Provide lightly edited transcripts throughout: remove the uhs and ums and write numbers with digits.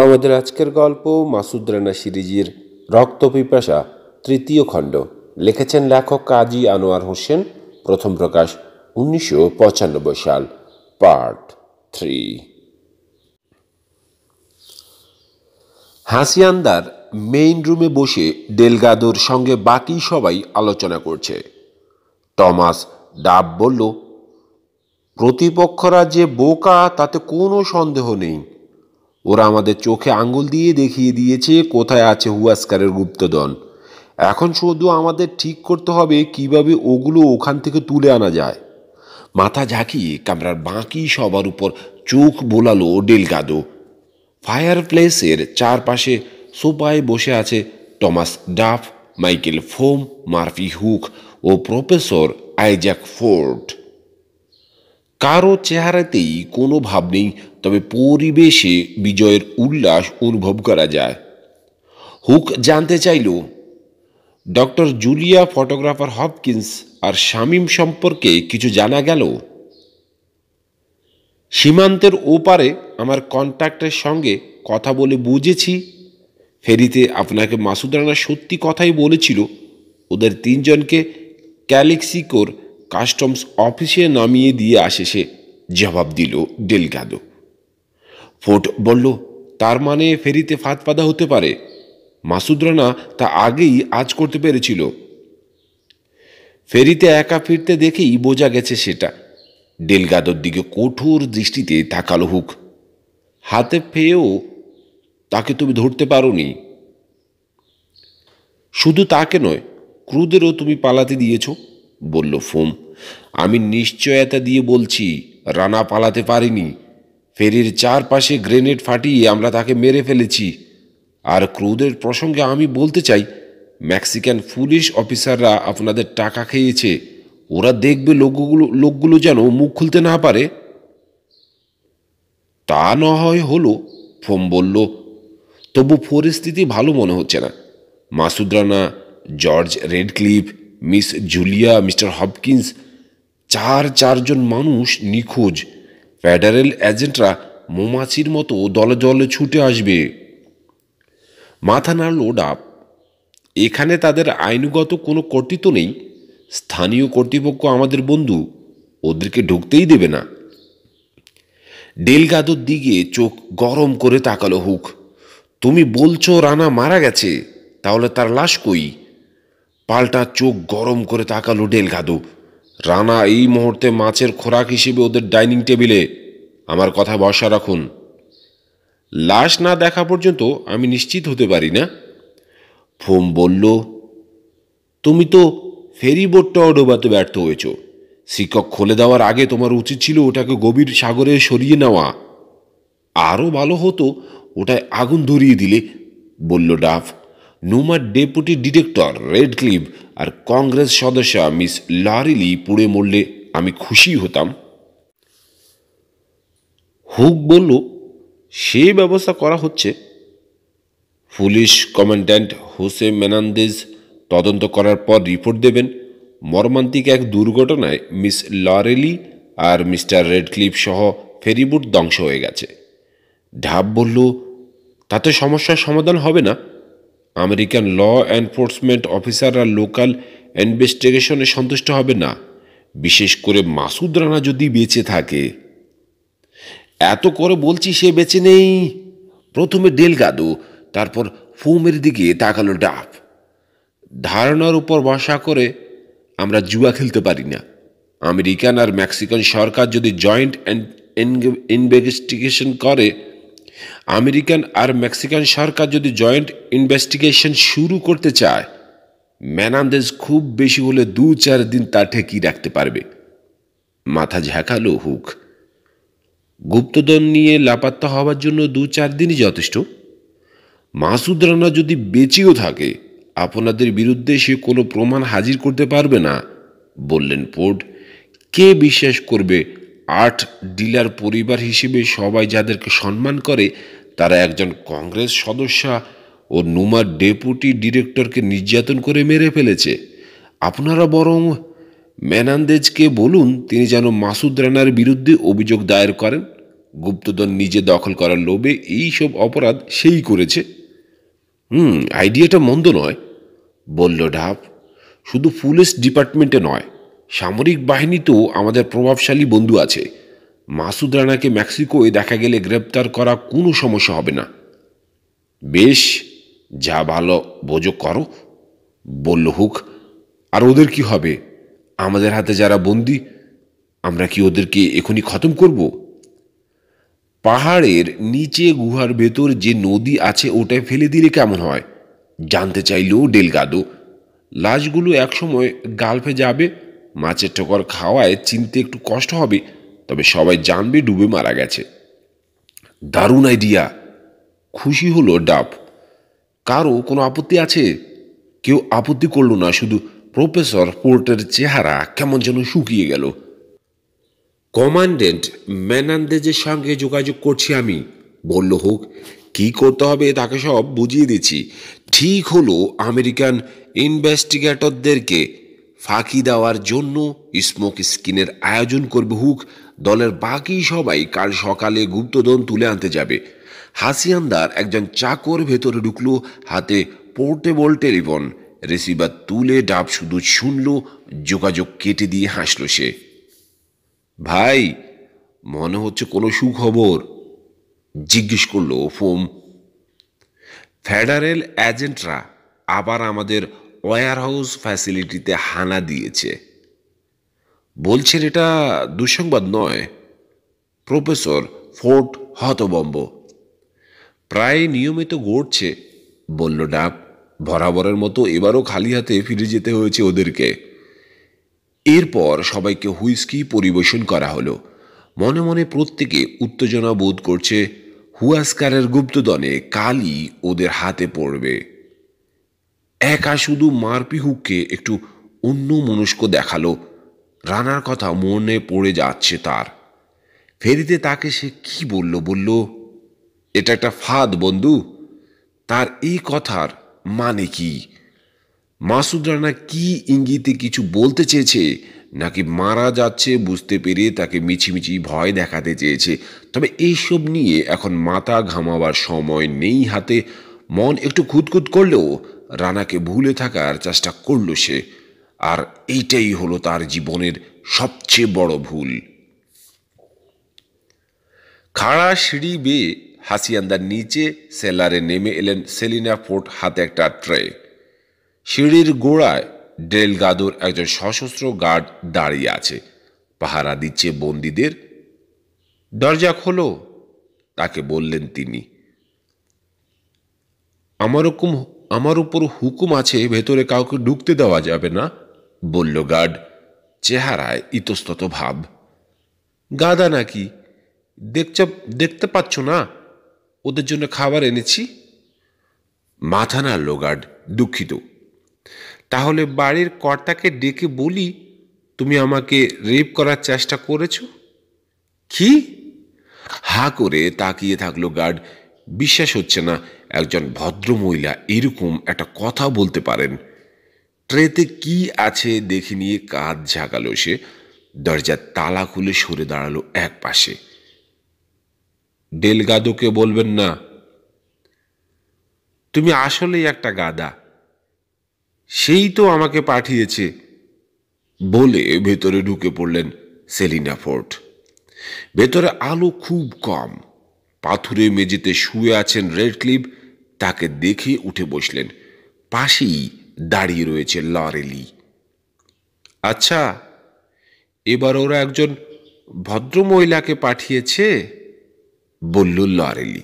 আমাদের আজকের গল্প মাসুদ রানা সিরিজের রক্ত পিপাসা তৃতীয় খণ্ড। লিখেছেন লেখক কাজী আনোয়ার হোসেন। প্রথম প্রকাশ 1995 সাল। পার্ট 3। হাসিয়ান্দার মেইন রুমে বসে ডেলগাদোর সঙ্গে বাকি সবাই আলোচনা করছে। টমাস ডাব বলল, প্রতিপক্ষরা যে বোকা তাতে কোনো সন্দেহ নেই। ওরা আমাদের চোখে আঙ্গুল দিয়ে দেখিয়ে দিয়েছে কোথায় আছে হুয়াস্কারের গুপ্তধন। এখন শুধু আমাদের ঠিক করতে হবে কিভাবে ওগুলো ওখান থেকে তুলে আনা যায়। মাথা ঝাঁকিয়ে কামরার বাকি সবার উপর চোখ বোলালো ডেলগাদো। ফায়ার প্লেসের চারপাশে সোফায় বসে আছে Thomas Duff, Michael Foam, Murphy Hook ও প্রফেসর আইজ্যাক ফোর্ড। কারো চেহারাতেই কোনো ভাব নেই, তবে পরিবেশে বিজয়ের উল্লাস অনুভব করা যায়। হুক জানতে চাইল, ডক্টর জুলিয়া, ফটোগ্রাফার হপকিন্স আর শামীম সম্পর্কে কিছু জানা গেল? সীমান্তের ওপারে আমার কন্ট্যাক্টের সঙ্গে কথা বলে বুঝেছি, ফেরিতে আপনাকে মাসুদ রানা সত্যি কথাই বলেছিল। ওদের তিনজনকে ক্যালিক্সিকোর কাস্টমস অফিসে নামিয়ে দিয়ে আসে সে, জবাব দিল ডেলগাদো। ফোর্ড বলল, তার মানে ফেরিতে ফাঁদ পাতা হতে পারে। মাসুদ রানা তা আগেই আজ করতে পেরেছিল। ফেরিতে একা ফিরতে দেখেই বোঝা গেছে সেটা। ডেলগাদোর দিকে কঠোর দৃষ্টিতে তাকালো হুক। হাতে পেয়েও তাকে তুমি ধরতে পারোনি। শুধু তাকে নয়, ক্রুদেরও তুমি পালাতে দিয়েছ, বলল ফোম। আমি নিশ্চয়তা দিয়ে বলছি, রানা পালাতে পারিনি। ফেরির চারপাশে গ্রেনেড ফাটিয়ে আমরা তাকে মেরে ফেলেছি। আর ক্রুদের প্রসঙ্গে আমি বলতে চাই, মেক্সিকান পুলিশ অফিসাররা আপনাদের টাকা খেয়েছে। ওরা দেখবে লোকগুলো যেন মুখ খুলতে না পারে। তা না হয় হলো, ফোম বলল। তবু পরিস্থিতি ভালো মনে হচ্ছে না। Masud Rana, George Radcliffe, miss Julia, mister Hopkins, চারজন মানুষ নিখোঁজ। ফেডারেল এজেন্টরা মৌমাছির মতো দলে দলে ছুটে আসবে। মাথা নাড়ল ডাব। এখানে তাদের আইনগত কোনো কর্তৃত্ব নেই। স্থানীয় কর্তৃপক্ষ আমাদের বন্ধু, ওদেরকে ঢুকতেই দেবে না। ডেলগাদোর দিকে চোখ গরম করে তাকালো হুক। তুমি বলছো রানা মারা গেছে, তাহলে তার লাশ কই? পাল্টা চোখ গরম করে তাকালো ডেলগাদো। রানা এই মুহূর্তে মাছের খোরাক হিসেবে ওদের ডাইনিং টেবিলে। আমার কথা ভরসা রাখুন। লাশ না দেখা পর্যন্ত আমি নিশ্চিত হতে পারি না। ফোম বলল, তুমি তো ফেরি বোটটাও ডোবাতে ব্যর্থ হয়েছ। শিক্ষক খুলে দেওয়ার আগে তোমার উচিত ছিল ওটাকে গভীর সাগরে সরিয়ে নেওয়া। আরও ভালো হতো ওটায় আগুন ধরিয়ে দিলে, বলল ডাফ। নুমার ডেপুটি ডিরেক্টর রেডক্লিফ আর কংগ্রেস সদস্য মিস লারিলি পুড়ে মরলে আমি খুশি হতাম। হুক বলল, সে ব্যবস্থা করা হচ্ছে। পুলিশ কমান্ড্যান্ট হোসে মেনান্দেজ তদন্ত করার পর রিপোর্ট দেবেন। মর্মান্তিক এক দুর্ঘটনায় মিস লরেলি আর মিস্টার রেডক্লিফ সহ ফেরিবোট ধ্বংস হয়ে গেছে। ঢাব বলল, তাতে সমস্যার সমাধান হবে না। আমেরিকান ল এনফোর্সমেন্ট অফিসাররা লোকাল ইনভেস্টিগেশনে সন্তুষ্ট হবে না, বিশেষ করে মাসুদ রানা যদি বেঁচে থাকে। এত করে বলছি সে বেঁচে নেই। প্রথমে ডেলগাদো, তারপর ফোমের দিকে তাকালো ডাব। ধারণার উপর ভরসা করে আমরা জুয়া খেলতে পারি না। আমেরিকান আর মেক্সিকান সরকার যদি জয়েন্ট ইনভেস্টিগেশন করে, শুরু করতে চায়, মেনান্দেজ খুব বেশি হলে 2-4 দিন তা ঠেকিয়ে রাখতে পারবে। মাথা ঝাঁকালো হুক। গুপ্তধন নিয়ে লাপাত্তা হওয়ার জন্য 2-4 দিনই যথেষ্ট। মাসুদ রানা যদি বেঁচেও থাকে, আপনাদের বিরুদ্ধে সে কোনো প্রমাণ হাজির করতে পারবে না, বললেন ফোর্ড। কে বিশ্বাস করবে আর্ট ডিলার পরিবার হিসেবে সবাই যাদেরকে সম্মান করে তারা একজন কংগ্রেস সদস্য ও নুমার ডেপুটি ডিরেক্টরকে নির্যাতন করে মেরে ফেলেছে? আপনারা বরং মেনান্দেজকে বলুন তিনি যেন মাসুদ রানার বিরুদ্ধে অভিযোগ দায়ের করেন। গুপ্তধন নিজে দখল করার লোভে এইসব অপরাধ সেই করেছে। আইডিয়াটা মন্দ নয়, বলল ডাব। শুধু পুলিশ ডিপার্টমেন্টে নয়, সামরিক বাহিনীতেও আমাদের প্রভাবশালী বন্ধু আছে। মাসুদ রানাকে মেক্সিকোয় দেখা গেলে গ্রেপ্তার করা কোনো সমস্যা হবে না। বেশ, যা ভালো বোঝো করো, বলল হুক। আর ওদের কি হবে? আমাদের হাতে যারা বন্দি, আমরা কি ওদেরকে এখনই খতম করব? পাহাড়ের নিচে গুহার ভেতর যে নদী আছে ওটায় ফেলে দিলে কেমন হয়, জানতে চাইল ডেলগাদো। লাশগুলো একসময় গালফে যাবে, মাছের ঠোকর খাওয়ায় চিনতে একটু কষ্ট হবে, তবে সবাই জানবে ডুবে মারা গেছে। দারুণ আইডিয়া, খুশি হলো ডাব। কারো কোনো আপত্তি আছে? কেউ আপত্তি করল না, শুধু প্রফেসর পোর্টের চেহারা কেমন যেন শুকিয়ে গেল। কমান্ডেন্ট মেনান্দেজের সঙ্গে যোগাযোগ করছি আমি, বলল হুক। কি করতে হবে তাকে সব বুঝিয়ে দিচ্ছি। ঠিক হলো, আমেরিকান ইনভেস্টিগেটরদেরকে ফাঁকি দেওয়ার জন্য স্মোক স্কিনের আয়োজন করবে হুক। দলের বাকি সবাই কাল সকালে গুপ্তধন তুলে আনতে যাবে। হাসিয়ান্দার একজন চাকর ভেতরে ঢুকলো, হাতে পোর্টেবল টেলিফোন। রিসিভার তুলে ডাব শুধু শুনল, যোগাযোগ কেটে দিয়ে হাসল সে। ভাই, মনে হচ্ছে কোনো সুখবর, জিজ্ঞেস করলো ফোম। ফেডারেল এজেন্টরা আবার আমাদের ওয়্যারহাউস ফ্যাসিলিটিতে হানা দিয়েছে। বলছেন এটা দুঃসংবাদ নয়? প্রফেসর ফোর্ট হতবম্ব। প্রায় নিয়মিত ঘটছে, বলল ডাব। বরাবরের মতো এবারও খালি হাতে ফিরে যেতে হয়েছে ওদেরকে। এরপর সবাইকে হুইস্কি পরিবেশন করা হলো। মনে মনে প্রত্যেকে উত্তেজনা বোধ করছে, হুয়াস্কারের গুপ্তধনে কালই ওদের হাতে পড়বে। একা শুধু মারপি হুককে একটু অন্য মনস্ক দেখালো। রানার কথা মনে পড়ে যাচ্ছে তার। ফেরিতে তাকে সে কি বলল, এটা একটা ফাঁদ বন্ধু। তার এই কথার মানে কি? মাসুদ রানা কি ইঙ্গিতে কিছু বলতে চেয়েছে, নাকি মারা যাচ্ছে বুঝতে পেরে তাকে মিছিমিছি ভয় দেখাতে চেয়েছে? তবে এইসব নিয়ে এখন মাথা ঘামাবার সময় নেই হাতে। মন একটু খুঁতখুত করলেও রানাকে ভুলে থাকার চেষ্টা করল সে। আর এইটাই হলো তার জীবনের সবচেয়ে বড় ভুল। খাড়া সিঁড়ি বেয়ে হাসিয়ান্দার নিচে সেলারে নেমে এলেন সেলিনা ফোর্ট, হাতে একটা ট্রে। সিঁড়ির গোড়ায় ডেলগাদোর একজন সশস্ত্র গার্ড দাঁড়িয়ে আছে, পাহারা দিচ্ছে বন্দীদের। দরজা খোলো, তাকে বললেন তিনি। আমার উপর হুকুম আছে, ভেতরে কাউকে ঢুকতে দেওয়া যাবে না, বলল গার্ড, চেহারায় ইতস্তত ভাব। গাদা নাকি? দেখতে পাচ্ছ না ওদের জন্য খাবার এনেছি? মাথা নাড়ল গার্ড, দুঃখিত। তাহলে বাড়ির কর্তাকে ডেকে বলি তুমি আমাকে রেপ করার চেষ্টা করেছ। কি? হা করে তাকিয়ে থাকলো গার্ড। বিশ্বাস হচ্ছে না একজন ভদ্রমহিলা এরকম একটা কথা বলতে পারেন। ট্রেতে কি আছে দেখে নিয়ে কাঁধ ঝাঁকালো সে। দরজার তালা খুলে সরে দাঁড়ালো এক পাশে। ডেলগাদোকে বলবেন না। তুমি আসলেই একটা গাদা, সেই তো আমাকে পাঠিয়েছে, বলে ভেতরে ঢুকে পড়লেন সেলিনা ফোর্ট। ভেতরে আলো খুব কম। পাথুরে মেঝেতে শুয়ে আছেন রেডক্লিফ। তাকে দেখে উঠে বসলেন। পাশেই দাঁড়িয়ে রয়েছে লরেলি। আচ্ছা, এবার ওরা একজন ভদ্রমহিলাকে পাঠিয়েছে, বলল লরেলি।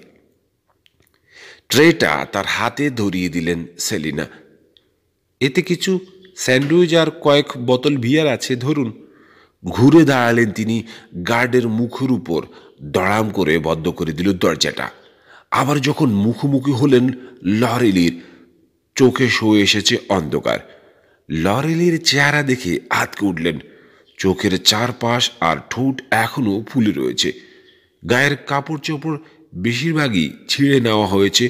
ট্রেটা তার হাতে ধরিয়ে দিলেন সেলিনা। এতে কিছু স্যান্ডউইচ আর কয়েক বোতল বিয়ার আছে, ধরুন। ঘুরে দাঁড়ালেন তিনি। গার্ডের মুখের উপর দড়াম করে বন্ধ করে দিল দরজাটা। আবার যখন মুখোমুখি হলেন লরেলির, চোখে শোয়ে এসেছে অন্ধকার। লরেলির চেহারা দেখে আঁতকে উঠলেন। চোখের চারপাশ আর ঠোঁট এখনো ফুলে রয়েছে। গায়ের কাপড় চোপড় বেশিরভাগই ছিঁড়ে নেওয়া হয়েছে।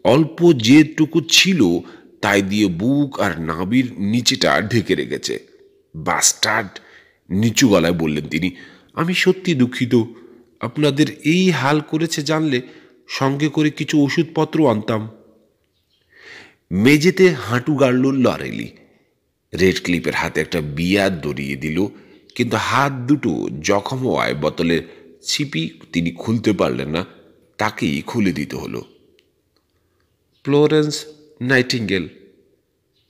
অল্প যেটুকু ছিল তাই দিয়ে বুক আর নাভির নিচেটা ঢেকে রেখেছে। বাস্টার্ড, নিচু গলায় বললেন তিনি। আমি সত্যি দুঃখিত, আপনাদের এই হাল করেছে জানলে সঙ্গে করে কিছু ওষুধপত্র আনতাম। মেঝেতে হাঁটু গাড়ল লরেলি। রেড ক্লিপের হাতে একটা বিয়ার ধরিয়ে দিল, কিন্তু হাত দুটো জখম হওয়ায় বোতলের ছিপি তিনি খুলতে পারলেন না, তাকেই খুলে দিতে হলো। ফ্লোরেন্স নাইটিঙ্গেল,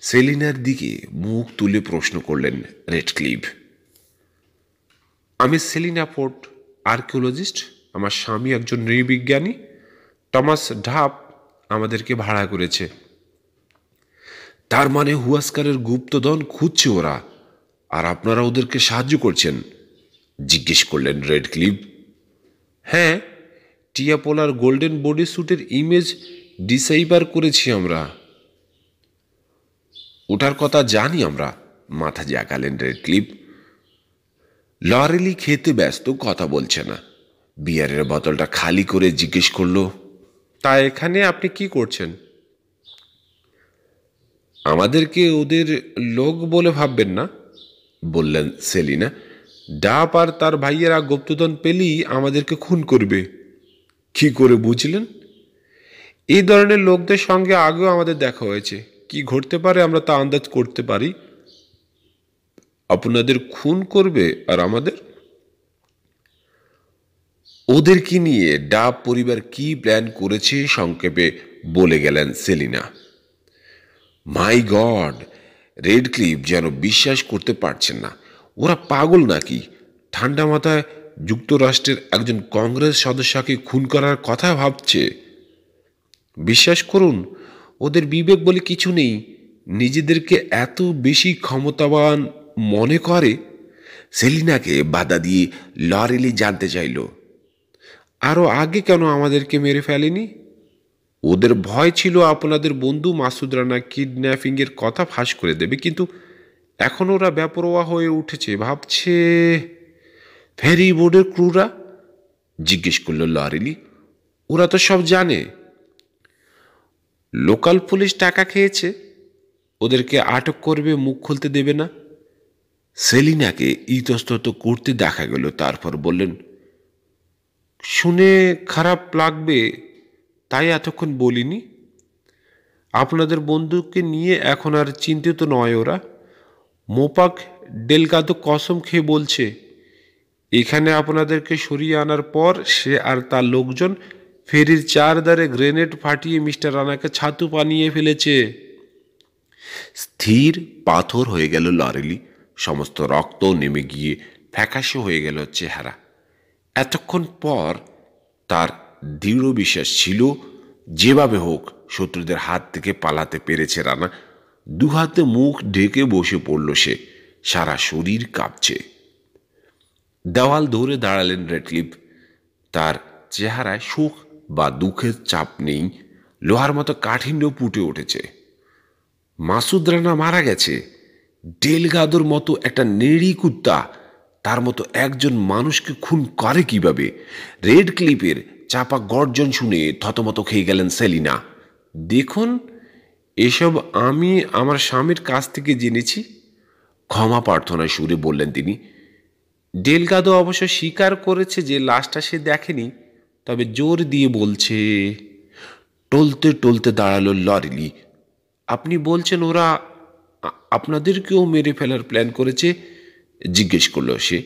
সেলিনার দিকে মুখ তুলে প্রশ্ন করলেন রেড ক্লিপ। আমি সেলিনা ফোর্ট, আর্কিওলজিস্ট। আমার স্বামী একজন নৃবিজ্ঞানী। টমাস ঢাপ আমাদেরকে ভাড়া করেছে। তার মানে হুয়াস্কারের গুপ্তধন খুঁজছে ওরা, আর আপনারা ওদেরকে সাহায্য করছেন? জিজ্ঞেস করলেন রেড ক্লিপ। হ্যাঁ, টিয়াপোলার গোল্ডেন বডি স্যুটের ইমেজ ডিসাইবার করেছি আমরা। ওটার কথা জানি আমরা, মাথা জাগালেন রেড ক্লিপ। লরেলি খেতে ব্যস্ত, কথা বলছে না। বিয়ারের বোতলটা খালি করে জিজ্ঞেস করলো, তা এখানে আপনি কি করছেন? আমাদেরকে ওদের লোক বলে ভাববেন না, বললেন সেলিনা। ডাপ আর তার ভাইয়েরা গুপ্তধন পেলেই আমাদেরকে খুন করবে। কি করে বুঝলেন? এই ধরনের লোকদের সঙ্গে আগেও আমাদের দেখা হয়েছে। কি ঘটতে পারে আমরা তা আন্দাজ করতে পারি। আপনাদের খুন করবে আর আমাদের? ওদেরকে নিয়ে ডাব পরিবার কি প্ল্যান করেছে সংক্ষেপে বলে গেলেন সেলিনা। মাই গড! রেড ক্লিপ যেন বিশ্বাস করতে পারছেন না। ওরা পাগল নাকি? ঠান্ডা মাথায় যুক্তরাষ্ট্রের একজন কংগ্রেস সদস্যকে খুন করার কথা ভাবছে। বিশ্বাস করুন, ওদের বিবেক বলে কিছু নেই। নিজেদেরকে এত বেশি ক্ষমতাবান মনে করে। সেলিনাকে বাধা দিয়ে লরেলি জানতে চাইল, আরও আগে কেন আমাদেরকে মেরে ফেলেনি? ওদের ভয় ছিল আপনাদের বন্ধু মাসুদ রানা কিডন্যাপিংয়ের কথা ফাঁস করে দেবে, কিন্তু এখন ওরা বেপরোয়া হয়ে উঠেছে। ভাবছে ফেরি বোর্ডের ক্রুরা? জিজ্ঞেস করল লরেলি। ওরা তো সব জানে। লোকাল পুলিশ টাকা খেয়েছে, ওদেরকে আটক করবে, মুখ খুলতে দেবে না। সেলিনাকে ইতস্তত করতে দেখা গেল, তারপর বললেন, শুনে খারাপ লাগবে তাই এতক্ষণ বলিনি। আপনাদের বন্ধুকে নিয়ে এখন আর চিন্তিত নয় ওরা। মোপাক ডেলগাদো কসম খেয়ে বলছে, এখানে আপনাদেরকে সরিয়ে আনার পর সে আর তার লোকজন ফেরির চারধারে গ্রেনেড ফাটিয়ে মিস্টার রানাকে ছাতু বানিয়ে ফেলেছে। স্থির পাথর হয়ে গেল লরেলি। সমস্ত রক্ত নেমে গিয়ে ফ্যাকাশে হয়ে গেল চেহারা। এতক্ষণ পর তার দৃঢ় বিশ্বাস ছিল, যেভাবে হোক শত্রুদের হাত থেকে পালাতে পেরেছে রানা। দুহাতে মুখ ঢেকে বসে পড়ল সে, সারা শরীর কাঁপছে। দেওয়াল ধরে দাঁড়ালেন রেড ক্লিপ। তার চেহারায় সুখ বা দুঃখের চাপ নেই, লোহার মতো কাঠিন্য ফুটে উঠেছে। মাসুদ রানা মারা গেছে। ডেলগাদোর মতো একটা নেড়ি কুত্তা তার মতো একজন মানুষকে খুন করে কিভাবে? রেড ক্লিপের চাপা গর্জন শুনে থতমত খেয়ে গেলেন সেলিনা। দেখুন, এসব আমি আমার স্বামীর কাছ থেকে জেনেছি, ক্ষমা প্রার্থনায় সুরে বললেন তিনি। ডেলগাদো অবশ্য স্বীকার করেছে যে লাশটা সে দেখেনি, তবে জোর দিয়ে বলছে। টলতে টলতে দাঁড়ালো লরেলি। আপনি বলছেন ওরা আপনাদেরকেও মেরে ফেলার প্ল্যান করেছে? জিজ্ঞেস করল সে।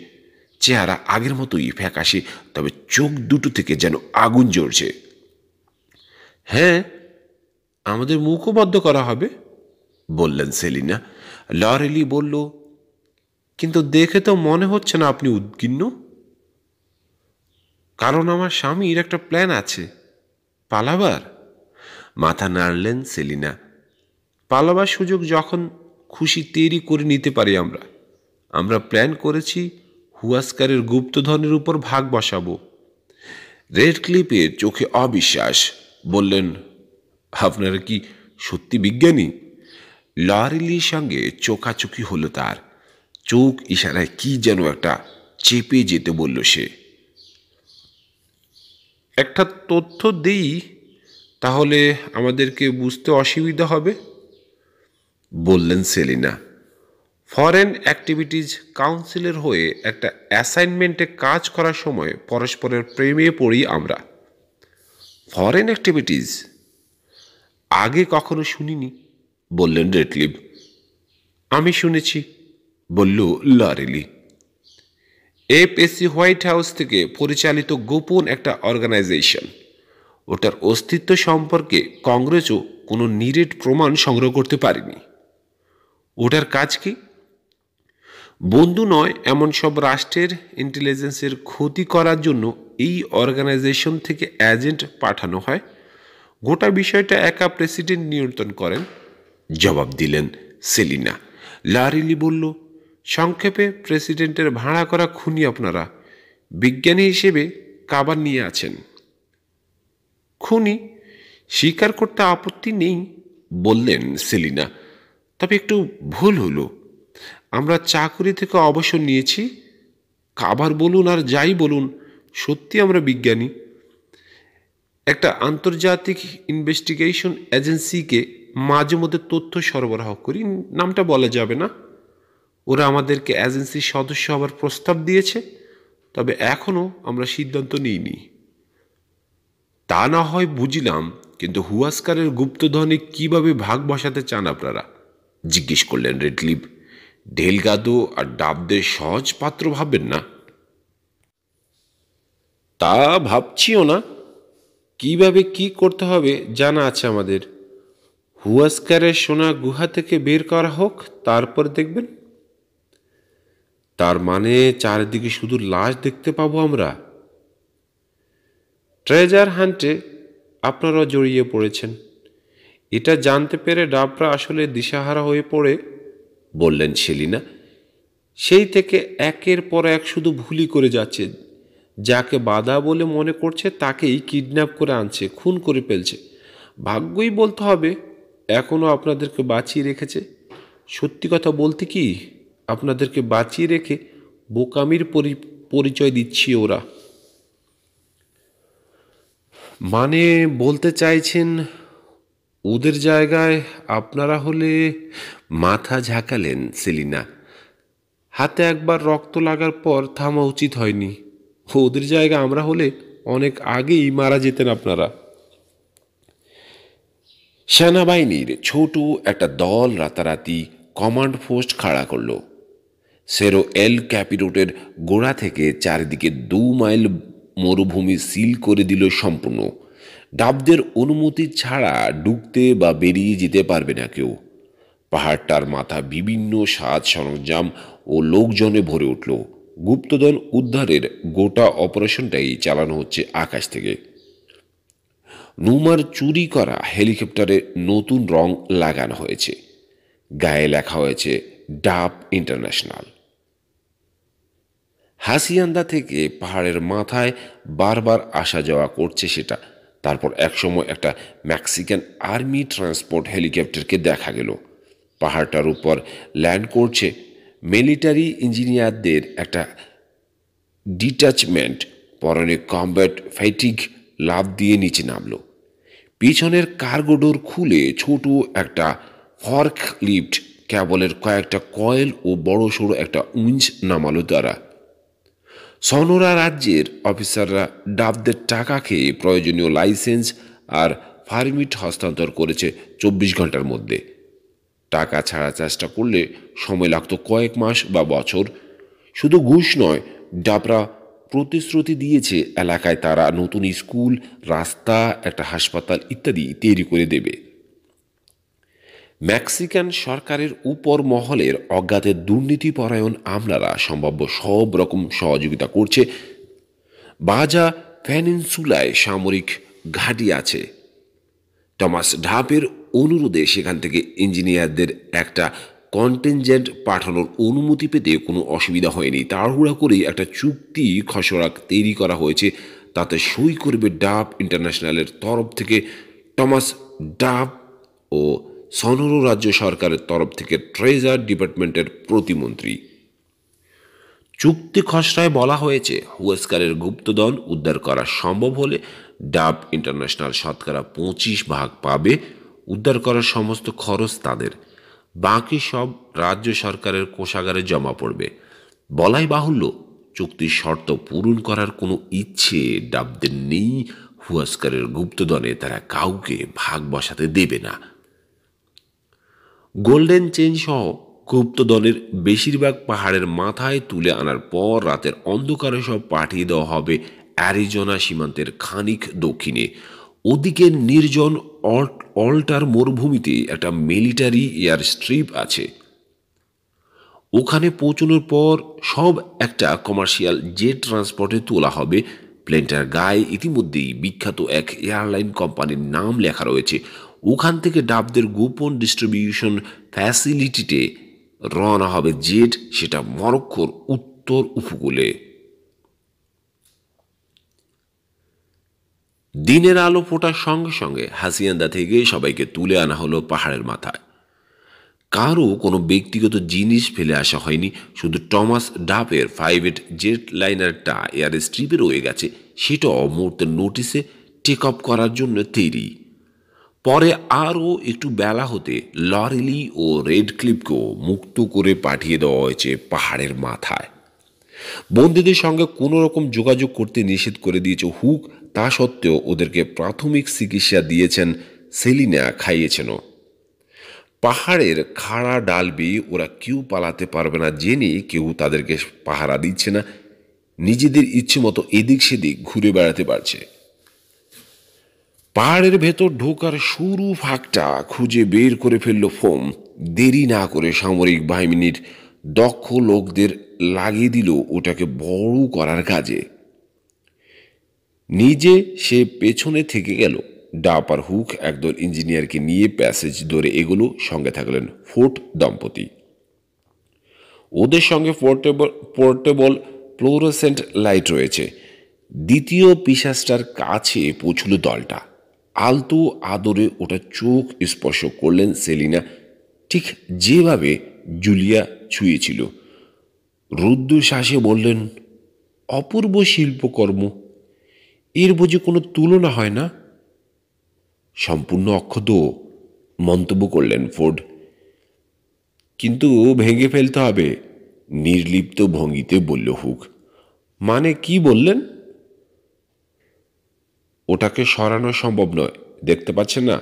চেহারা আগের মতোই ফ্যাকাশে, তবে চোখ দুটো থেকে যেন আগুন জ্বলছে। হ্যাঁ, আমাদের মুখও বদ্ধ করা হবে, বললেন সেলিনা। লরেলি বলল, কিন্তু দেখে তো মনে হচ্ছে না আপনি উদ্বিগ্ন। কারণ আমার স্বামীর একটা প্ল্যান আছে। পালাবার? মাথা নাড়লেন সেলিনা। পালাবার সুযোগ যখন খুশি তৈরি করে নিতে পারি আমরা। আমরা প্ল্যান করেছি হুয়াস্কারের গুপ্তধনের উপর ভাগ বসাবো। রেড ক্লিপের চোখে অবিশ্বাস। বললেন, আপনারা কি সত্যি বিজ্ঞানী? লরেলির সঙ্গে চোখাচোখি হলো তার। চোখ ইশারায় কি যেন একটা চেপে যেতে বলল সে। একটা তথ্য দেই, তাহলে আমাদেরকে বুঝতে অসুবিধা হবে, বললেন সেলিনা। ফরেন অ্যাক্টিভিটিজ কাউন্সিলের হয়ে একটা অ্যাসাইনমেন্টে কাজ করার সময় পরস্পরের প্রেমে পড়ি আমরা। ফরেন অ্যাক্টিভিটিজ আগে কখনো শুনিনি, বললেন রেডক্লিফ। আমি শুনেছি, বলল লরেলি। এফএসসি হোয়াইট হাউস থেকে পরিচালিত গোপন একটা অর্গানাইজেশন। ওটার অস্তিত্ব সম্পর্কে কংগ্রেসও কোনো নিরেট প্রমাণ সংগ্রহ করতে পারেনি। ওটার কাজ কি? বন্ধু নয় এমন সব রাষ্ট্রের ইন্টেলিজেন্সের ক্ষতি করার জন্য এই অর্গানাইজেশন থেকে এজেন্ট পাঠানো হয়। গোটা বিষয়টা একা প্রেসিডেন্ট নিয়ন্ত্রণ করেন, জবাব দিলেন সেলিনা। লারিলি বলল, সংক্ষেপে প্রেসিডেন্টের ভাড়া করা খুনি আপনারা বিজ্ঞানী হিসেবে কাবার নিয়ে আছেন। খুনি স্বীকার করতে আপত্তি নেই, বললেন সেলিনা। তবে একটু ভুল হলো। আমরা চাকরি থেকে অবসর নিয়েছি। কাবার বলুন আর যাই বলুন, সত্যি আমরা বিজ্ঞানী। একটা আন্তর্জাতিক ইনভেস্টিগেশন এজেন্সিকে মাঝে মধ্যে তথ্য সরবরাহ করি, নামটা বলা যাবে না। ওরা আমাদেরকে এজেন্সির সদস্য হবার প্রস্তাব দিয়েছে, তবে এখনও আমরা সিদ্ধান্ত নিইনি। তা না হয় বুঝলাম, কিন্তু হুয়াস্কারের গুপ্তধনে কিভাবে ভাগ বসাতে চান আপনারা? জিজ্ঞেস করলেন রেডক্লিফ। ডেলগাদো আর ডাবদের সহজ পাত্র ভাববেন না। তা ভাবছিও না। কিভাবে কি করতে হবে জানা আছে আমাদের। হুয়াস্কারের সোনা গুহা থেকে বের করা হোক, তারপর দেখবেন। তার মানে চারিদিকে শুধু লাশ দেখতে পাবো আমরা। ট্রেজার হান্টে আপনারা জড়িয়ে পড়েছেন, এটা জানতে পেরে ডাবরা আসলে দিশাহারা হয়ে পড়ে, বললেন সেলিনা। সেই থেকে একের পর এক শুধু ভুলই করে যাচ্ছে। যাকে বাধা বলে মনে করছে তাকেই কিডন্যাপ করে আনছে, খুন করে ফেলছে। ভাগ্যই বলতে হবে এখনও আপনাদেরকে বাঁচিয়ে রেখেছে। সত্যি কথা বলতে কি, আপনাদেরকে বাঁচিয়ে রেখে বোকামির পরিচয় দিচ্ছি ওরা। মানে বলতে চাইছেন ওদের জায়গায় আপনারা হলে? মাথা ঝাঁকালেন সেলিনা। হাতে একবার রক্ত লাগার পর থামা উচিত হয়নি। ওদের জায়গা আমরা হলে অনেক আগেই মারা যেতেন আপনারা। সেনাবাহিনীর ছোট একটা দল রাতারাতি কমান্ড পোস্ট খাড়া করল। সেরো এল ক্যাপিরোটের গোড়া থেকে চারিদিকে 2 মাইল মরুভূমি সিল করে দিল সম্পূর্ণ। ডাবদের অনুমতি ছাড়া ঢুকতে বা বেরিয়ে যেতে পারবে না কেউ। পাহাড়টার মাথা বিভিন্ন সাজ সরঞ্জাম ও লোকজনে ভরে উঠল। গুপ্তধন উদ্ধারের গোটা অপারেশনটাই চালানো হচ্ছে আকাশ থেকে। নুমার চুরি করা হেলিকপ্টারে নতুন রং লাগানো হয়েছে, গায়ে লেখা হয়েছে ডাব ইন্টারন্যাশনাল। হাসিয়ান্দা থেকে পাহাড়ের মাথায় বারবার আসা যাওয়া করছে সেটা। তারপর একসময় একটা মেক্সিকান আর্মি ট্রান্সপোর্ট হেলিকপ্টারকে দেখা গেল। পাহাড়টার উপর ল্যান্ড করছে মিলিটারি ইঞ্জিনিয়ারদের একটা ডিটাচমেন্ট। পরনে কমব্যাট ফ্যাটিগ লাফ দিয়ে নিচে নামলো। পিছনের কার্গো ডোর খুলে ছোট একটা ফর্ক লিফট কেবলের কয়েকটা কয়েল ও বড় সড়ো একটা উইঞ্চ নামালো তারা। সনোরা রাজ্যের অফিসাররা ডাবদের টাকা খেয়ে প্রয়োজনীয় লাইসেন্স আর পারমিট হস্তান্তর করেছে 24 ঘন্টার মধ্যে। টাকা ছাড়া চেষ্টা করলে সময় লাগতো কয়েক মাস বা বছর। শুধু ঘুষ নয়, ডাবরা প্রতিশ্রুতি দিয়েছে এলাকায় তারা নতুন স্কুল, রাস্তা, একটা হাসপাতাল ইত্যাদি তৈরি করে দেবে। মেক্সিকান সরকারের উপর মহলের অজ্ঞাতে দুর্নীতিপরায়ণ আমলারা সম্ভাব্য সব রকম সহযোগিতা করছে। বাজা পেনিনসুলায় সামরিক ঘাঁটি আছে। টমাস ঢাপের অনুরোধে সেখান থেকে ইঞ্জিনিয়ারদের একটা কন্টিনজেন্ট পাঠানোর অনুমতি পেতে কোনো অসুবিধা হয়নি। তাড়াহুড়া করেই একটা চুক্তি খসড়া তৈরি করা হয়েছে। তাতে সই করবে ডাব ইন্টারন্যাশনালের তরফ থেকে টমাস ডাব ও সনোরো রাজ্য সরকারের তরফ থেকে ট্রেজার ডিপার্টমেন্টের প্রতিমন্ত্রী। চুক্তি খসড়ায় বলা হয়েছে হুয়াস্কারের গুপ্তধন উদ্ধার করা সম্ভব হলে ডাব ইন্টারন্যাশনাল শতকরা 25 ভাগ পাবে। উদ্ধার করার সমস্ত খরচ তাদের। বাকি সব রাজ্য সরকারের কোষাগারে জমা পড়বে। বলাই বাহুল্য, চুক্তির শর্ত পূরণ করার কোনো ইচ্ছে ডাবদের নেই। হুয়াস্কারের গুপ্তধনে তারা কাউকে ভাগ বসাতে দেবে না। গোল্ডেন চেইন সহ গুপ্তধনের বেশিরভাগ পাহাড়ের মাথায় তুলে আনার পর রাতের অন্ধকারে সব পাঠিয়ে দেওয়া হবে অ্যারিজোনা সীমান্তের খানিক দক্ষিণে। ওদিকে নির্জন অল্টার মরুভূমিতে একটা মিলিটারি এয়ার স্ট্রিপ আছে। ওখানে পৌঁছানোর পর সব একটা কমার্শিয়াল জেট ট্রান্সপোর্টে তোলা হবে। প্লেনটার গায়ে ইতিমধ্যেই বিখ্যাত এক এয়ারলাইন কোম্পানির নাম লেখা রয়েছে। ওখান থেকে ডাবদের গোপন ডিস্ট্রিবিউশন ফ্যাসিলিটিতে রওনা হবে জেট, সেটা মরক্কোর উত্তর উপকূলে। দিনের আলো ফোটার সঙ্গে সঙ্গে হাসিয়ান্দা থেকে সবাইকে তুলে আনা হলো পাহাড়ের মাথায়। কারও কোনো ব্যক্তিগত জিনিস ফেলে আসা হয়নি, শুধু টমাস ডাবের প্রাইভেট জেট লাইনারটা এয়ার স্ট্রিপে রয়ে গেছে, সেটাও মুহূর্তের নোটিসে টেক অফ করার জন্য তৈরি। পরে আরও একটু বেলা হতে লরেলি ও রেড ক্লিপকেও মুক্ত করে পাঠিয়ে দেওয়া হয়েছে পাহাড়ের মাথায়। বন্দীদের সঙ্গে কোনো রকম যোগাযোগ করতে নিষেধ করে দিয়েছে হুক। তা সত্ত্বেও ওদেরকে প্রাথমিক চিকিৎসা দিয়েছেন, সেলিনা খাইয়েছেনও। পাহাড়ের খাড়া ডাল বেয়ে ওরা কেউ পালাতে পারবে না জেনে কেউ তাদেরকে পাহারা দিচ্ছে না, নিজেদের ইচ্ছে মতো এদিক সেদিক ঘুরে বেড়াতে পারছে। পাহাড়ের ভেতর ঢোকার সরু ফাঁকটা খুঁজে বের করে ফেলল ফোম। দেরি না করে সামরিক বাহিনীর দক্ষ লোকদের লাগিয়ে দিল ওটাকে বড় করার কাজে। নিজে সে পেছনে থেকে গেল। ডাব আর হুক একদল ইঞ্জিনিয়ারকে নিয়ে প্যাসেজ ধরে এগুলো, সঙ্গে থাকলেন ফোর্ট দম্পতি। ওদের সঙ্গে পোর্টেবল ফ্লোরোসেন্ট লাইট রয়েছে। দ্বিতীয় পিশাচটার কাছে পৌঁছল দলটা। আলতো আদরে ওটা চোখ স্পর্শ করলেন সেলিনা, ঠিক যেভাবে জুলিয়া ছুঁয়েছিল। রুদ্ধশ্বাসে বললেন, অপূর্ব শিল্পকর্ম, এর বুঝি কোনো তুলনা হয় না? সম্পূর্ণ অক্ষত মন্তব্য করলেন ফোর্ড। কিন্তু ভেঙে ফেলতে হবে, নির্লিপ্ত ভঙ্গিতে বলল হুক। মানে কি বললেন? ওটাকে সরানো সম্ভব নয়, দেখতে পাচ্ছেন না?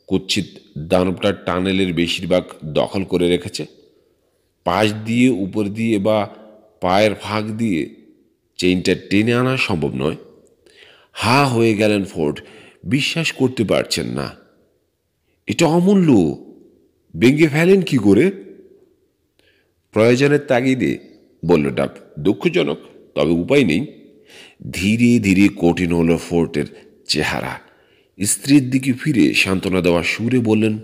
কুৎসিত দানবটার টানেলের বেশিরভাগ দখল করে রেখেছে। পাশ দিয়ে, উপর দিয়ে বা পায়ের ফাঁক দিয়ে চেইনটা টেনে আনা সম্ভব নয়। হা হয়ে গেলেন ফোর্ড, বিশ্বাস করতে পারছেন না। এটা অমূল্য, ভেঙে ফেলেন কি করে? প্রয়োজনের তাগিদে, বলল ডাব। দুঃখজনক, তবে উপায় নেই। ধীরে ধীরে কঠিন হলো ফোর্টের চেহারা। স্ত্রীর দিকে ফিরে সান্ত্বনা দেওয়া সুরে বললেন,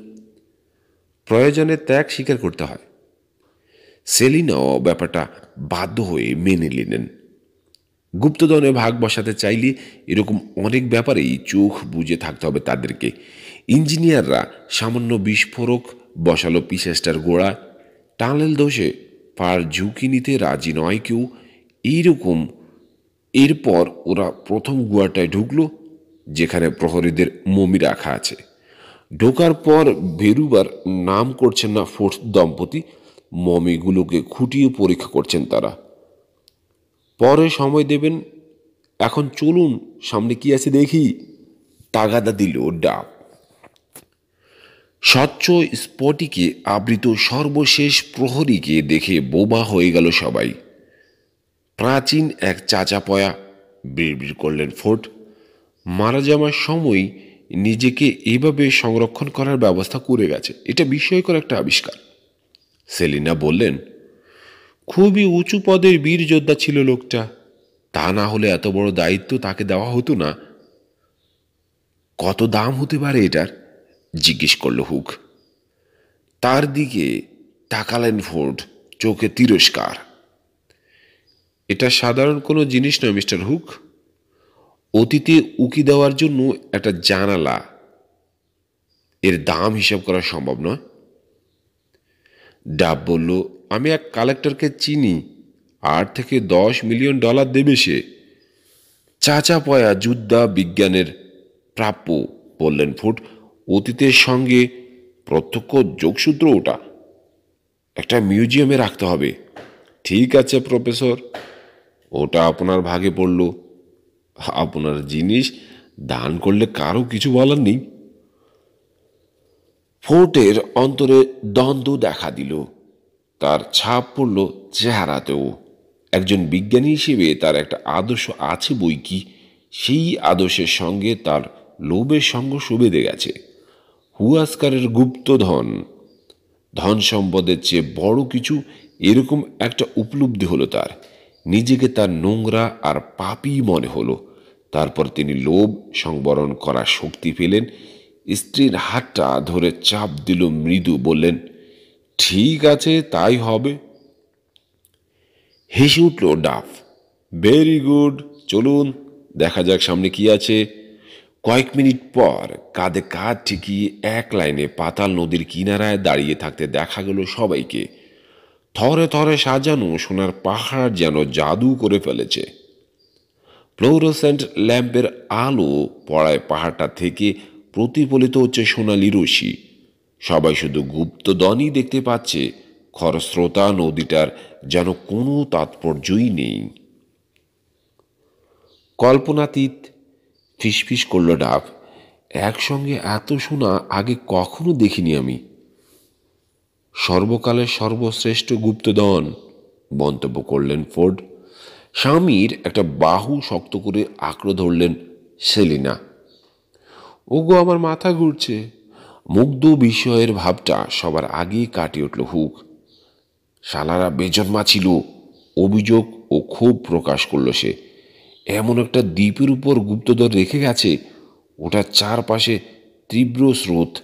প্রয়োজনের ত্যাগ স্বীকার করতে হয়। সেলিনাও ব্যাপারটা বাধ্য হয়ে মেনে নিলেন। গুপ্তধনে ভাগ বসাতে চাইলে এরকম অনেক ব্যাপারেই চোখ বুজে থাকতে হবে তাদেরকে। ইঞ্জিনিয়াররা সামান্য বিস্ফোরক বসালো পিসেস্টার গোড়া। টানেল দোষে পার ঝুঁকি নিতে রাজি নয় কেউ। এইরকম এরপর ওরা প্রথম গুয়াটায় ঢুকলো, যেখানে প্রহরীদের মমি রাখা আছে। ঢোকার পর বেরুবার নাম করছেন না ফোর্স দম্পতি, মমিগুলোকে খুঁটিয়ে পরীক্ষা করছেন তারা। পরে সময় দেবেন, এখন চলুন, সামনে কি আছে দেখি, তাগাদা দিল ডাব। স্বচ্ছ স্ফটিকে আবৃত সর্বশেষ প্রহরীকে দেখে বোবা হয়ে গেল সবাই। প্রাচীন এক চাচাপয়া, বিড়বিড় করলেন ফোর্ট। মারা যাওয়ার সময় নিজেকে এভাবে সংরক্ষণ করার ব্যবস্থা করে গেছে, এটা বিস্ময়কর একটা আবিষ্কার। সেলিনা বললেন, খুবই উঁচু পদের বীর যোদ্ধা ছিল লোকটা, তা না হলে এত বড় দায়িত্ব তাকে দেওয়া হতো না। কত দাম হতে পারে এটার? জিজ্ঞেস করল হুক। তার দিকে তাকালেন ফোর্ড, চোখে তিরস্কার। এটা সাধারণ কোনো জিনিস নয় মিস্টার হুক, অতীতে উকি দেওয়ার জন্য একটা জানালা, এর দাম হিসাব করা সম্ভব নয়। ডাব বলল, আমি এক কালেক্টরকে চিনি, 8 থেকে 10 মিলিয়ন ডলার দেবে সে। চাচাপয়া যুদ্ধা বিজ্ঞানের প্রাপ্য, বললেন ফুট। অতীতের সঙ্গে প্রত্যক্ষ যোগসূত্র ওটা। একটা মিউজিয়ামে রাখতে হবে। ঠিক আছে প্রফেসর, ওটা আপনার ভাগে পড়ল। আপনার জিনিস দান করলে কারো কিছু বলার নেই। ফোর্টের অন্তরে দ্বন্দ্ব দেখা দিল, তার ছাপ পড়ল চেহারাতেও। একজন বিজ্ঞানী হিসেবে তার একটা আদর্শ আছে বই কি, সেই আদর্শের সঙ্গে তার লোভের সংঘর্ষ বেঁধে গেছে। হুয়াস্কারের গুপ্তধন, ধন সম্পদের চেয়ে বড় কিছু, এরকম একটা উপলব্ধি হলো তার। নিজেকে তার নোংরা আর পাপী মনে হলো। তারপর তিনি লোভ সংবরণ করার শক্তি পেলেন। স্ত্রীর হাতটা ধরে চাপ দিল মৃদু, বললেন, ঠিক আছে, তাই হবে। হেসে উঠল ডাফ। ভেরি গুড, চলুন দেখা যাক সামনে কি আছে। কয়েক মিনিট পর কাঁধে কাঁধ ঠেকিয়ে এক লাইনে পাতাল নদীর কিনারায় দাঁড়িয়ে থাকতে দেখা গেল সবাইকে। থরে থরে সাজানো সোনার পাহাড় যেন জাদু করে ফেলেছে। ফ্লোরোসেন্ট ল্যাম্পের আলো পড়ায় পাহাড়টা থেকে প্রতিফলিত হচ্ছে সোনালি রশ্মি। সবাই শুধু গুপ্তধনই দেখতে পাচ্ছে, খরস্রোতা নদীটার যেন কোনো তাৎপর্যই নেই। কল্পনাতীত, ফিসফিস করল ডাব। একসঙ্গে এত সোনা আগে কখনো দেখিনি আমি। সর্বকালের সর্বশ্রেষ্ঠ গুপ্তধন, মন্তব্য করলেন ফোর্ড। স্বামীর একটা বাহু শক্ত করে আঁকড়ে ধরলেন সেলিনা। ওগো, আমার মাথা ঘুরছে। মুগ্ধ বিস্ময়ের ভাবটা সবার আগেই কাটিয়ে উঠল হুক। শালারা বেজন্মা ছিল, অভিযোগ ও ক্ষোভ প্রকাশ করল সে। এমন একটা দ্বীপের উপর গুপ্তধন রেখে গেছে, ওটার চারপাশে তীব্র স্রোত,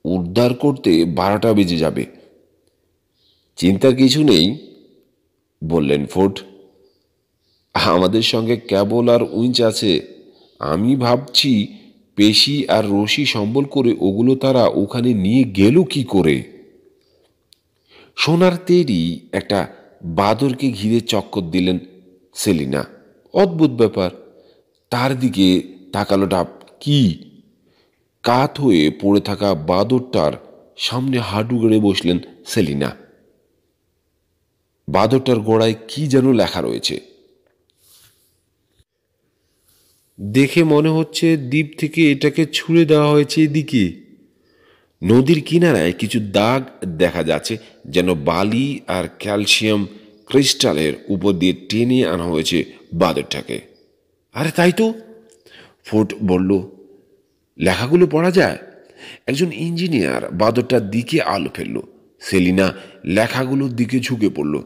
উদ্ধার করতে 12টা বেজে যাবে। চিন্তার কিছু নেই, বললেন ফোর্ড। আমাদের সঙ্গে কেবল আর উইঞ্চ আছে। আমি ভাবছি পেশি আর রশি সম্বল করে ওগুলো তারা ওখানে নিয়ে গেল কি করে। সোনার তৈরি একটা বাদরকে ঘিরে চক্কর দিলেন সেলিনা। অদ্ভুত ব্যাপার। তার দিকে তাকালো ডাব। কি? কাত হয়ে পড়ে থাকা বাদরটার সামনে হাঁটু গেড়ে বসলেন সেলিনা। বাদরটার গোড়ায় কি যেন লেখা রয়েছে। দেখে মনে হচ্ছে দ্বীপ থেকে এটাকে ছুঁড়ে দেওয়া হয়েছে এদিকে। নদীর কিনারায় কিছু দাগ দেখা যাচ্ছে, যেন বালি আর ক্যালসিয়াম ক্রিস্টালের উপর দিয়ে টেনে আনা হয়েছে বাদরটাকে। আরে তাই তো, ফোর্ট বলল। লেখাগুলো পড়া যায়। একজন ইঞ্জিনিয়ার বাদরটার দিকে আলো ফেলল। সেলিনা লেখাগুলোর দিকে ঝুঁকে পড়ল।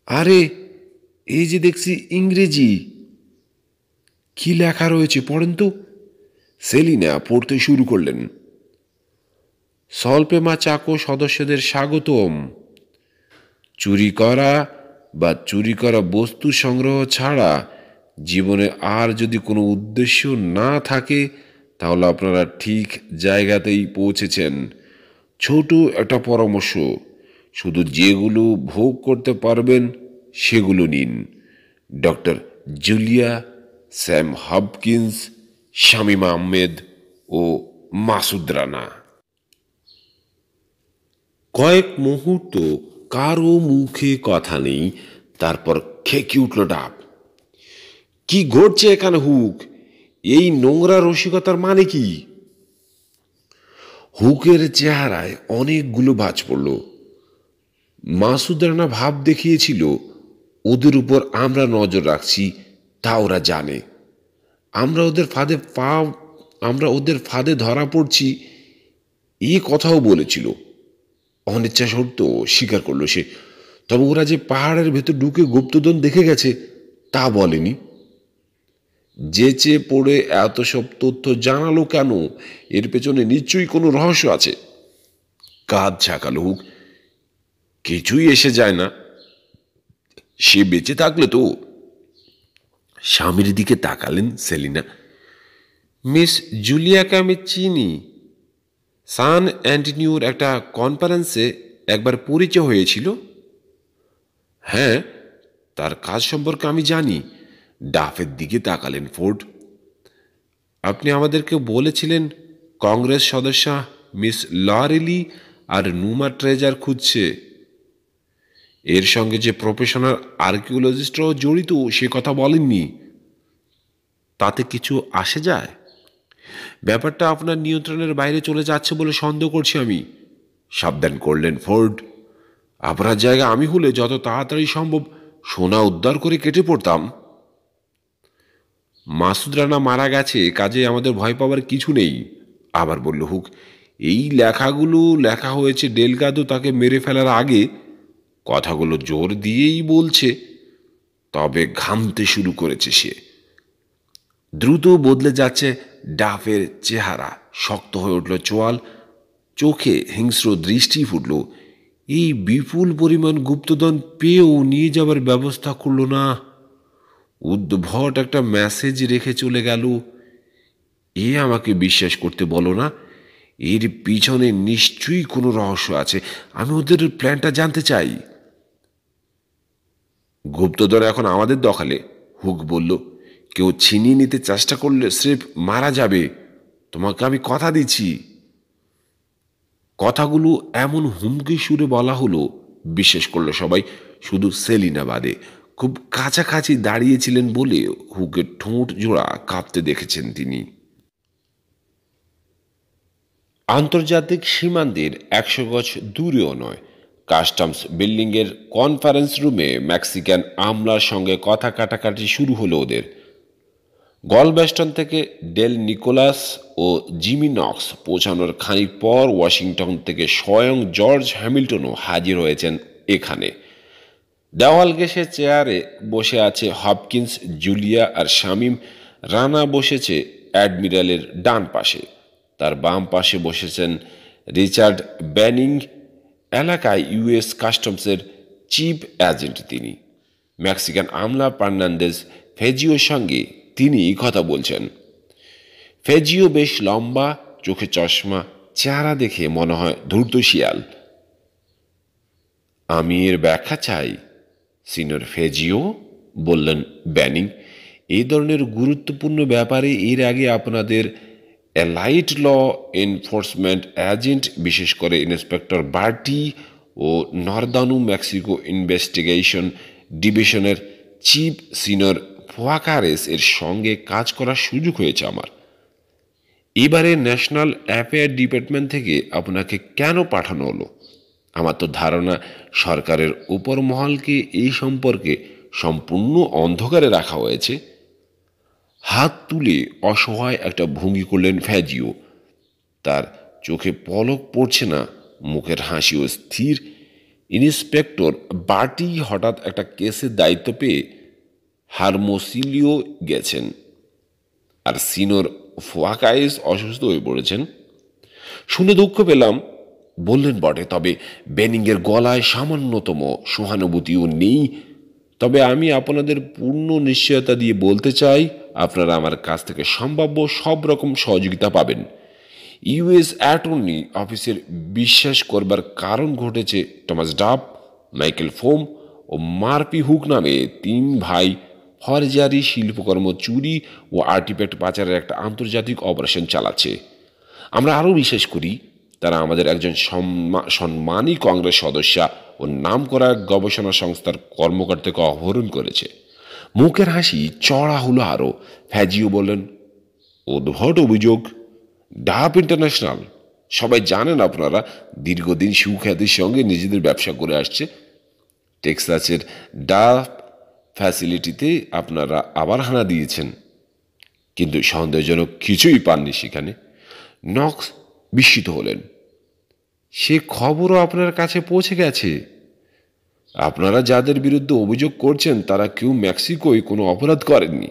আরে, এই যে দেখছি ইংরেজি। কি লেখা রয়েছে পড়েন তো। সেলিনা পড়তে শুরু করলেন। সলপেমা চাকো সদস্যদের স্বাগতম। চুরি করা বা চুরি করা বস্তু সংগ্রহ ছাড়া জীবনে আর যদি কোনো উদ্দেশ্য না থাকে, তাহলে আপনারা ঠিক জায়গাতেই পৌঁছেছেন। ছোট একটা পরামর্শ, শুধু যেগুলো ভোগ করতে পারবেন সেগুলো নিন। Doctor Julia, Sam Hopkins, Shamim Ahmed ও মাসুদ রানা। কয়েক মুহূর্ত কারো মুখে কথা নেই। তারপর খেকে উঠল ডাব। কি ঘটছে এখানে হুক? এই নোংরা রসিকতার মানে কি? হুকের চেহারায় অনেকগুলো ভাঁজ পড়ল। মাসুদ রানা ভাব দেখিয়েছিল ওদের উপর আমরা নজর রাখছি, তা ওরা জানে। আমরা ওদের ফাঁদে ধরা পড়ছি, এই কথাও বলেছিল। অনিচ্ছা সত্ত্বেও স্বীকার করলো সে। তবে ওরা যে পাহাড়ের ভেতর ঢুকে গুপ্তধন দেখে গেছে তা বলেনি। যেচে পড়ে এত সব তথ্য জানালো কেন? এর পেছনে নিশ্চয়ই কোনো রহস্য আছে। কাঁধ ঝাঁকালো হুক। কিছুই এসে যায় না। সে বেঁচে থাকলে তো। স্বামীর দিকে তাকালেন সেলিনা। মিস জুলিয়াকে আমি চিনি। সান অ্যান্টনিওর একটা কনফারেন্সে একবার পরিচয় হয়েছিল। হ্যাঁ, তার কাজ সম্পর্কে আমি জানি। ডাফের দিকে তাকালেন ফোর্ড। আপনি আমাদেরকে বলেছিলেন কংগ্রেস সদস্যা মিস লরেলি আর নুমা ট্রেজার খুঁজছে। এর সঙ্গে যে প্রফেশনাল আর্কিওলজিস্টরাও জড়িত সে কথা বলেননি। তাতে কিছু আসে যায়? ব্যাপারটা আপনার নিয়ন্ত্রণের বাইরে চলে যাচ্ছে বলে সন্দেহ করছি আমি, সাবধান করলেন ফোর্ড। আপনার জায়গা আমি হলে যত তাড়াতাড়ি সম্ভব সোনা উদ্ধার করে কেটে পড়তাম। মাসুদ রানা মারা গেছে, কাজে আমাদের ভয় পাওয়ার কিছু নেই, আবার বলল হুক। এই লেখাগুলো লেখা হয়েছে ডেলগাদো তাকে মেরে ফেলার আগে। কথাগুলো জোর দিয়েই বলছে, তবে ঘামতে শুরু করেছে সে। দ্রুত বদলে যাচ্ছে ডাফের চেহারা, শক্ত হয়ে উঠল চোয়াল, চোখে হিংস্র দৃষ্টি ফুটল। এই বিপুল পরিমাণ গুপ্তধন পেয়েও নিয়ে যাবার ব্যবস্থা করল না। উদ্ভট একটা মেসেজ রেখে চলে গেল। এ আমাকে বিশ্বাস করতে বলো না। এর পিছনে নিশ্চয়ই কোনো রহস্য আছে। আমি ওদের প্ল্যানটা জানতে চাই। গুপ্তধন এখন আমাদের দখলে, হুক বলল। কেউ ছিনিয়ে নিতে চেষ্টা করলে স্রেফ মারা যাবে। তোমাকে আমি কথা দিচ্ছি। কথাগুলো এমন হুমকি সুরে বলা হলো, বিশ্বাস করলো সবাই, শুধু সেলিনা বাদে। খুব কাছাকাছি দাঁড়িয়েছিলেন বলে হুকের ঠোঁট জোড়া কাঁপতে দেখেছেন তিনি। আন্তর্জাতিক সীমান্তের 100 গজ দূরেও নয়, কাস্টমস বিল্ডিংয়ের কনফারেন্স রুমে মেক্সিকান আমলার সঙ্গে কথা কাটাকাটি শুরু হলো ওদের। গলবেস্টন থেকে ডেল নিকোলাস ও জিমি নক্স পৌঁছানোর খানিক পর ওয়াশিংটন থেকে স্বয়ং জর্জ হ্যামিল্টনও হাজির হয়েছেন এখানে। দেওয়াল ঘেঁষে চেয়ারে বসে আছে হপকিন্স, জুলিয়া আর শামীম। রানা বসেছে অ্যাডমিরালের ডান পাশে, তার বাম পাশে বসেছেন রিচার্ড ব্যানিং, এলাকায় ইউএস কাস্টমসের চিফ এজেন্ট তিনি। মেক্সিকান আমলা ফার্নান্দেজ ফেজিওর সঙ্গে তিনি কথা বলছেন। ফেজিও বেশ লম্বা, চোখে চশমা, চেহারা দেখে মনে হয় ধূর্ত শিয়াল। আমি এর ব্যাখ্যা চাই, সিনিয়র ফেজিও, বললেন ব্যানিং। এই ধরনের গুরুত্বপূর্ণ ব্যাপারে এর আগে আপনাদের এলাইট ল এনফোর্সমেন্ট এজেন্ট, বিশেষ করে ইন্সপেক্টর বার্টি ও নর্দার্ন মেক্সিকো ইনভেস্টিগেশন ডিভিশনের চিফ সিনিয়র ফুয়াকারেস এর সঙ্গে কাজ করার সুযোগ হয়েছে আমার। এবারে ন্যাশনাল অ্যাফেয়ার ডিপার্টমেন্ট থেকে আপনাকে কেন পাঠানো হলো? আমার তো ধারণা সরকারের উপর মহলকে এই সম্পর্কে সম্পূর্ণ অন্ধকারে রাখা হয়েছে। হাত তুলে অসহায় একটা ভঙ্গি করলেন ফ্যাজিও। তার চোখে পলক পড়ছে না, মুখের হাসিও স্থির। ইন্সপেক্টর বার্টি হঠাৎ একটা কেসের দায়িত্ব পেয়ে হারমোসিলিও গেছেন, আর সিনিয়র ফুয়াকাইস অসুস্থ হয়ে পড়েছেন। শুনে দুঃখ পেলাম, বললেন বটে, তবে বেনিংয়ের গলায় সামান্যতম সহানুভূতিও নেই। তবে আমি আপনাদের পূর্ণ নিশ্চয়তা দিয়ে বলতে চাই, আপনারা আমার কাছ থেকে সম্ভাব্য সব রকম সহযোগিতা পাবেন। ইউএস অ্যাটর্নি অফিসের বিশ্বাস করবার কারণ ঘটেছে টমাস ডাব, মাইকেল ফোম ও মার্পি হুক নামে 3 ভাই ফরজারি, শিল্পকর্ম চুরি ও আর্টিফ্যাক্ট পাচারের একটা আন্তর্জাতিক অপারেশন চালাচ্ছে। আমরা আরও বিশ্বাস করি তারা আমাদের একজন সম্মানী কংগ্রেস সদস্যা ও নামকরা গবেষণা সংস্থার কর্মকর্তাকে অপহরণ করেছে। মুখের হাসি চড়া হলো আরও। ফ্যাজিও বললেন, উদ্ভট অভিযোগ। ডাব ইন্টারন্যাশনাল, সবাই জানেন আপনারা দীর্ঘদিন সুখ্যাতির সঙ্গে নিজেদের ব্যবসা করে আসছে। টেক্সাসের ডাব ফ্যাসিলিটিতে আপনারা আবার হানা দিয়েছেন, কিন্তু সন্দেহজনক কিছুই পাননি সেখানে। নক্স বিস্মিত হলেন। সে খবরও আপনার কাছে পৌঁছে গেছে? আপনারা যাদের বিরুদ্ধে অভিযোগ করছেন তারা কেউ মেক্সিকোয় কোনো অপরাধ করেননি।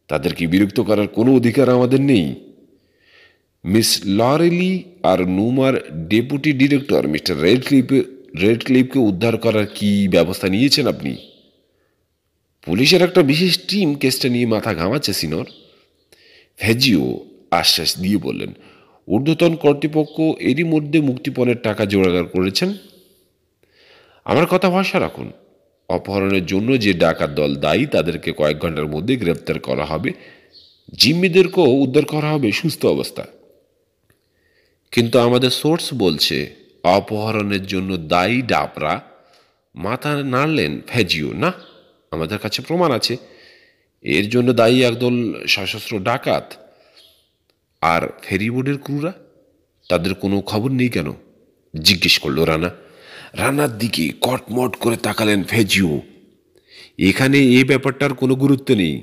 তাদেরকে বিরক্ত করার কোনো অধিকার আমাদের নেই। মিস লরেলি আর নুমার ডেপুটি ডিরেক্টর মিস্টার রেডক্লিফকে উদ্ধার করার কি ব্যবস্থা নিয়েছেন আপনি? পুলিশের একটা বিশেষ টিম কেসটা নিয়ে মাথা ঘামাচ্ছে সিনিয়র, ফেজিও আশ্বাস দিয়ে বললেন। ঊর্ধ্বতন কর্তৃপক্ষ এরই মধ্যে মুক্তিপণের টাকা জোগাড় করেছেন। আমার কথা ভরসা রাখুন। অপহরণের জন্য যে ডাকাত দল দায়ী তাদেরকে কয়েক ঘন্টার মধ্যে গ্রেপ্তার করা হবে। জিম্মিদেরকেও উদ্ধার করা হবে সুস্থ অবস্থায়। কিন্তু আমাদের সোর্স বলছে অপহরণের জন্য দায়ী ডাবরা। মাথা নাড়লেন ফেজিও। না, আমাদের কাছে প্রমাণ আছে। এর জন্য দায়ী একদল সশস্ত্র ডাকাত। আর ফেরিবোর্ডের ক্রুরা, তাদের কোনো খবর নেই কেন? জিজ্ঞেস করল রানা। রানার দিকে কটমট করে তাকালেন ফেজিও। এখানে এই ব্যাপারটার কোনো গুরুত্ব নেই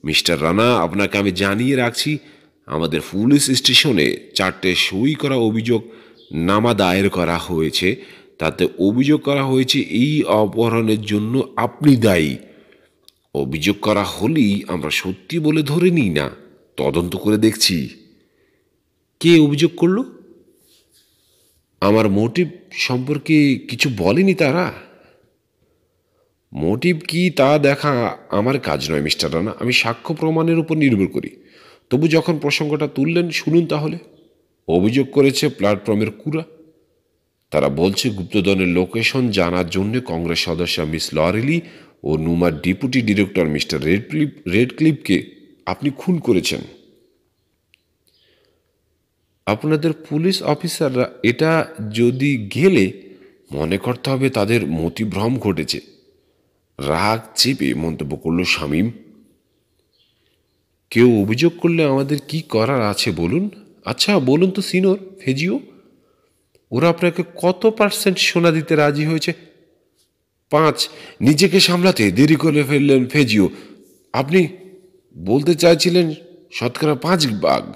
মিস্টার রানা। আপনাকে আমি জানিয়ে রাখছি, আমাদের পুলিশ স্টেশনে 4টে সই করা অভিযোগ নামা দায়ের করা হয়েছে। তাতে অভিযোগ করা হয়েছে এই অপহরণের জন্য আপনি দায়ী। অভিযোগ করা হলেই আমরা সত্যি বলে ধরে নিই না, তদন্ত করে দেখছি। কে অভিযোগ করল? আমার মোটিভ সম্পর্কে কিছু বলেনি তারা? মোটিভ কি তা দেখা আমার কাজ নয় মিস্টার রানা। আমি সাক্ষ্য প্রমাণের উপর নির্ভর করি। তবু যখন প্রসঙ্গটা তুললেন, শুনুন তাহলে। অভিযোগ করেছে প্ল্যাটফর্মের ক্রুরা। তারা বলছে গুপ্তধনের লোকেশন জানার জন্য কংগ্রেস সদস্য মিস লরেলি ও নুমার ডেপুটি ডিরেক্টর মিস্টার রেডক্লিফকে আপনি খুন করেছেন। আপনাদের পুলিশ অফিসাররা এটা যদি গেলে মনে করতে হবে তাদের মতিভ্রম ঘটেছে। রাগ চেপে মন্তব্য করল শামীম। কেউ অভিযোগ করলে আমাদের কি করার আছে বলুন? আচ্ছা বলুন তো সিনিয়র ফেজিও, ওরা আপনাকে কত % সোনা দিতে রাজি হয়েছে? 5। নিজেকে সামলাতে দেরি করে ফেললেন ফেজিও। আপনি বলতে চাইছিলেন 5%?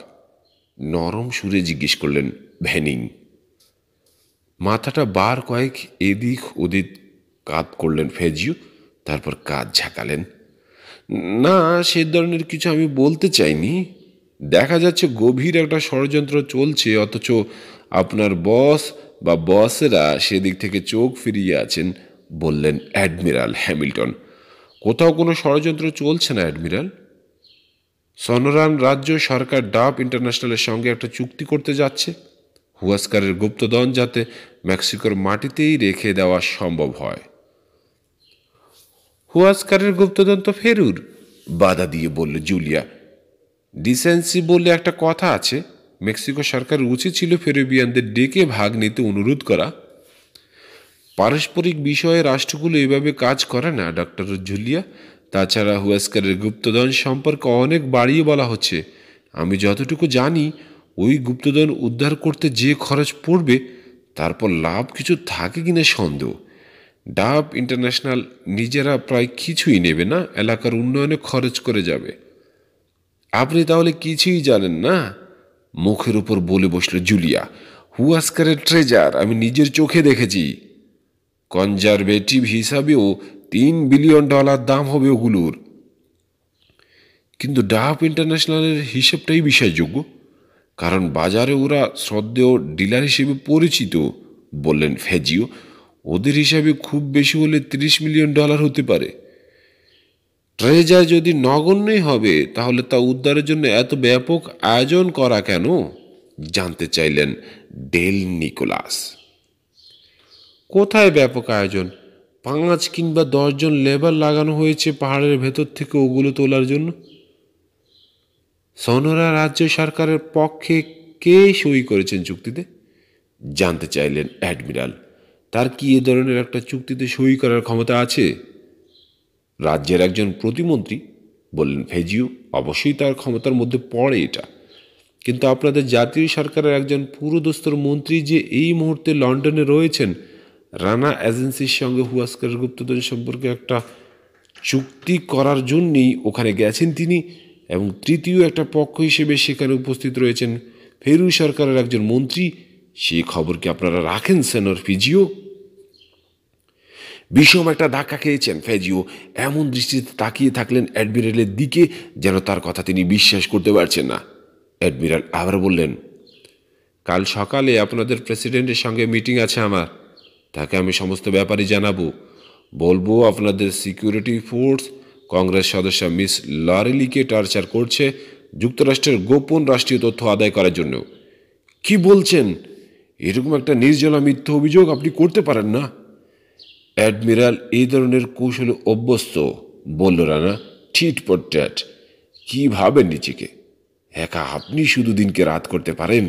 নরম সুরে জিজ্ঞেস করলেন ভ্যানিং। মাথাটা বার কয়েক এদিক ওদিক কাত করলেন ফেজিও, তারপর কাজ ঝাঁকালেন। না, সে ধরনের কিছু আমি বলতে চাইনি। দেখা যাচ্ছে গভীর একটা ষড়যন্ত্র চলছে, অথচ আপনার বস বা বসেরা সেদিক থেকে চোখ ফিরিয়ে আছেন, বললেন অ্যাডমিরাল হ্যামিল্টন। কোথাও কোনো ষড়যন্ত্র চলছে না অ্যাডমিরাল। সনোরান রাজ্য সরকার ডাব ইন্টারন্যাশনালের সঙ্গে একটা চুক্তি করতে যাচ্ছে, হুয়াস্কারের গুপ্তধন যাতে মেক্সিকোর মাটিতেই রেখে দেওয়া সম্ভব হয়। হুয়াস্কারের গুপ্তধন তো ফেরুর, বাধা দিয়ে বলল জুলিয়া। ডিসেন্সি বললে একটা কথা আছে। মেক্সিকো সরকার উচিত ছিল ফেরুবিয়ানদের ডেকে ভাগ নিতে অনুরোধ করা। পারস্পরিক বিষয়ে রাষ্ট্রগুলো এভাবে কাজ করে না ডক্টর জুলিয়া। তাছাড়া হুয়াস্কারের গুপ্তধন সম্পর্কে অনেক বাড়িয়ে বলা হচ্ছে। আমি যতটুকু জানি, ওই গুপ্তধন উদ্ধার করতে যে খরচ পড়বে তারপর লাভ কিছু থাকে কিনা সন্দেহ। ডাব ইন্টারন্যাশনাল নিজেরা প্রায় কিছুই নেবে না, এলাকার উন্নয়নে খরচ করে যাবে। আপনি তাহলে কিছুই জানেন না, মুখের উপর বলে বসল জুলিয়া। হুয়াস্কারের ট্রেজার আমি নিজের চোখে দেখেছি। কনজারভেটিভ হিসাবেও $3 বিলিয়ন দাম হবে ওগুলোর। কিন্তু ডাব ইন্টারন্যাশনালের হিসেবটাই বিশ্বাসযোগ্য, কারণ বাজারে ওরা শ্রদ্ধেয় ডিলার হিসেবে পরিচিত, বললেন ফেজিও। ওদের হিসাবে খুব বেশি হলে $30 মিলিয়ন হতে পারে। ট্রেজার যদি নগণ্যই হবে, তাহলে তা উদ্ধারের জন্য এত ব্যাপক আয়োজন করা কেন, জানতে চাইলেন ডেল নিকোলাস। কোথায় ব্যাপক আয়োজন? 5 কিংবা 10 জন লেবার লাগানো হয়েছে পাহাড়ের ভেতর থেকে ওগুলো তোলার জন্য। সনোরা রাজ্য সরকারের পক্ষে কে সই করেছেন চুক্তিতে, জানতে চাইলেন অ্যাডমিরাল। তার কি এ ধরনের একটা চুক্তিতে সই করার ক্ষমতা আছে? রাজ্যের একজন প্রতিমন্ত্রী, বললেন ফেজিও। অবশ্যই তার ক্ষমতার মধ্যে পড়ে এটা। কিন্তু আপনাদের জাতীয় সরকারের একজন পুরোদস্তুর মন্ত্রী যে এই মুহূর্তে লন্ডনে রয়েছেন, রানা এজেন্সির সঙ্গে হুয়াস্কারের গুপ্তধন সম্পর্কে একটা চুক্তি করার জন্যই ওখানে গেছেন তিনি। এবং তৃতীয় একটা পক্ষ হিসেবে সেখানে উপস্থিত রয়েছেন ফেরু সরকারের একজন মন্ত্রী। সেই খবর কি আপনারা রাখেন সেনর ফেজিও? বিষম একটা ধাক্কা খেয়েছেন ফেজিও। এমন দৃষ্টিতে তাকিয়ে থাকলেন অ্যাডমিরালের দিকে যেন তার কথা তিনি বিশ্বাস করতে পারছেন না। অ্যাডমিরাল আবার বললেন, কাল সকালে আপনাদের প্রেসিডেন্টের সঙ্গে মিটিং আছে আমার। তাকে আমি সমস্ত ব্যাপারই জানাবো। বলবো আপনাদের সিকিউরিটি ফোর্স কংগ্রেস সদস্য মিস লরেলিকে টর্চার করছে যুক্তরাষ্ট্রের গোপন রাষ্ট্রীয় তথ্য আদায় করার জন্য। কি বলছেন? এরকম একটা নির্জলা মিথ্যা অভিযোগ আপনি করতে পারেন না। অ্যাডমিরাল এই ধরনের কৌশলে অভ্যস্ত, বলল রানা। ঠিট for tat. কি ভাবেন নিজেকে? একা আপনি শুধু দিনকে রাত করতে পারেন।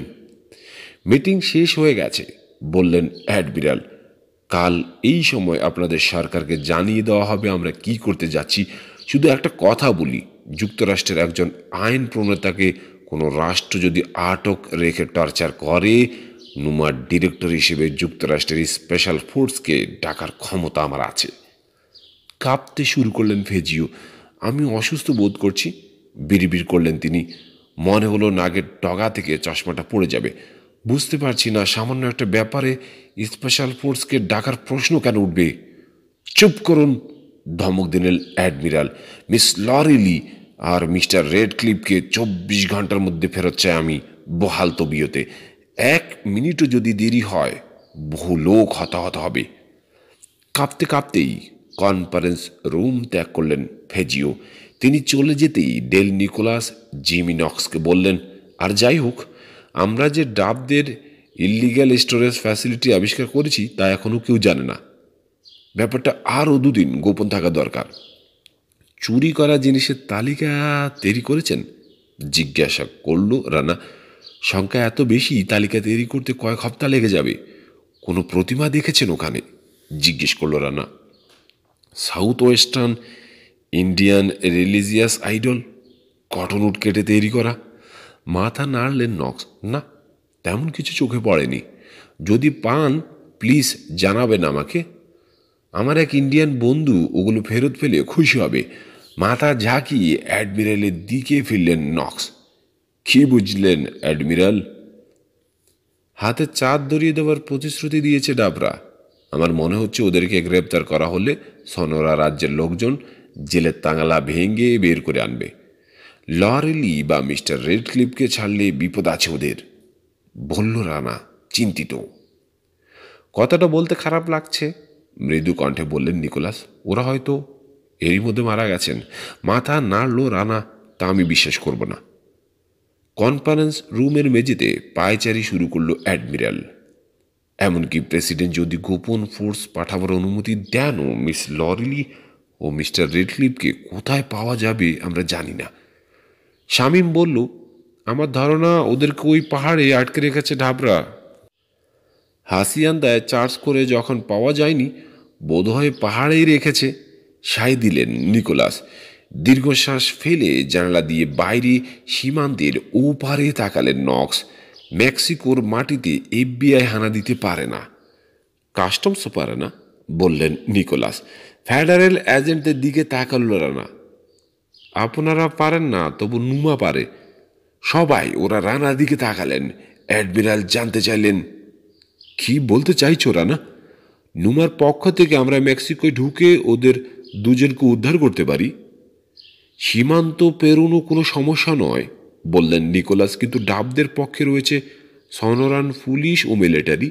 মিটিং শেষ হয়ে গেছে। বললেন অ্যাডমিরাল। কাল এই সময় আপনাদের সরকারকে জানিয়ে দেওয়া হবে আমরা কি করতে যাচ্ছি। শুধু একটা কথা বলি, যুক্তরাষ্ট্রের একজন আইন প্রণেতাকে কোনো রাষ্ট্র যদি আটক রেখে টর্চার করে, নুমার ডিরেক্টর হিসেবে যুক্তরাষ্ট্রের স্পেশাল ফোর্সকে ডাকার ক্ষমতা আমার আছে। কাঁপতে শুরু করলেন ফেজিও। আমি অসুস্থ বোধ করছি, বিড়বিড় করলেন তিনি। মনে হলো নাগের ডগা থেকে চশমাটা পড়ে যাবে। বুঝতে পারছি না, সামান্য একটা ব্যাপারে স্পেশাল ফোর্সকে ডাকার প্রশ্ন কেন উঠবে? চুপ করুন, ধমক দিলেন অ্যাডমিরাল। মিস লরিলি আর মিস্টার রেডক্লিফকে 24 ঘন্টার মধ্যে ফেরত চাই আমি, বহাল তবিয়তে। 1 মিনিটও যদি দেরি হয়, বহু লোক হতাহত হবে। কাঁপতে কাঁপতেই কনফারেন্স রুম ত্যাগ করলেন ফেজিও। তিনি চলে যেতেই ডেল নিকোলাস জিমি নক্সকে বললেন, আর যাই হোক, আমরা যে ডাবদের ইল্লিগ্যাল স্টোরেজ ফ্যাসিলিটি আবিষ্কার করেছি তা এখনও কেউ জানে না। ব্যাপারটা আরও 2 দিন গোপন থাকা দরকার। চুরি করা জিনিসের তালিকা তৈরি করেছেন? জিজ্ঞাসা করল রানা। সংখ্যা এত বেশি, তালিকা তৈরি করতে কয়েক সপ্তাহ লেগে যাবে। কোনো প্রতিমা দেখেছেন ওখানে? জিজ্ঞেস করল Rana. South western Indian religious idol, cotton wood কেটে তৈরি করা? মাথা নাড়লেন নক্স। না, তেমন কিছু চোখে পড়েনি। যদি পান প্লিজ জানাবেন আমাকে। আমার এক ইন্ডিয়ান বন্ধু ওগুলো ফেরত পেলে খুশি হবে। মাথা ঝাঁকিয়ে অ্যাডমিরালের দিকে ফিরলেন নক্স। কি বুঝলেন অ্যাডমিরাল? হাতে চাঁদ ধরিয়ে দেওয়ার প্রতিশ্রুতি দিয়েছে ডাবরা। আমার মনে হচ্ছে ওদেরকে গ্রেপ্তার করা হলে সনোরা রাজ্যের লোকজন জেলের তাঙালা ভেঙে বের করে আনবে। লরেলি বা মিস্টার রেডক্লিফকে ছাড়লে বিপদ আছে ওদের, বলল রানা চিন্তিত। কথাটা বলতে খারাপ লাগছে, মৃদু কণ্ঠে বললেন নিকোলাস। ওরা হয়তো এরই মধ্যে মারা গেছেন। মাথা নাড়ল রানা। তা আমি বিশ্বাস করব না। কনফারেন্স রুমের মেঝেতে পায়চারি শুরু করলো অ্যাডমিরাল। এমনকি প্রেসিডেন্ট যদি গোপন ফোর্স পাঠাবার অনুমতি দেন, মিস লরিলি ও মিস্টার রেডক্লিফকে কোথায় পাওয়া যাবে আমরা জানি না। শামীম বলল, আমার ধারণা ওদেরকে ওই পাহাড়ে আটকে রেখেছে ডাবরা। হাসিয়ান্দায় চার্জ করে যখন পাওয়া যায়নি, বোধহয় পাহাড়েই রেখেছে, সায় দিলেন নিকোলাস। দীর্ঘশ্বাস ফেলে জানালা দিয়ে বাইরে সীমান্তের ওপারে তাকালেন নক্স। মেক্সিকোর মাটিতে FBI হানা দিতে পারে না, কাস্টমসও পারে না, বললেন নিকোলাস। ফেডারেল এজেন্টদের দিকে তাকাল রানা। আপনারা পারেন না, তবু নুমা পারে। সবাই ওরা রানার দিকে তাকালেন। অ্যাডমিরাল জানতে চাইলেন, কি বলতে চাইছো রানা? নুমার পক্ষ থেকে আমরা মেক্সিকোয় ঢুকে ওদের দুজনকে উদ্ধার করতে পারি। সীমান্ত পেরোনো কোনো সমস্যা নয়, বললেন নিকোলাস, কিন্তু ডাবদের পক্ষে রয়েছে সনোরান পুলিশ ও মিলিটারি।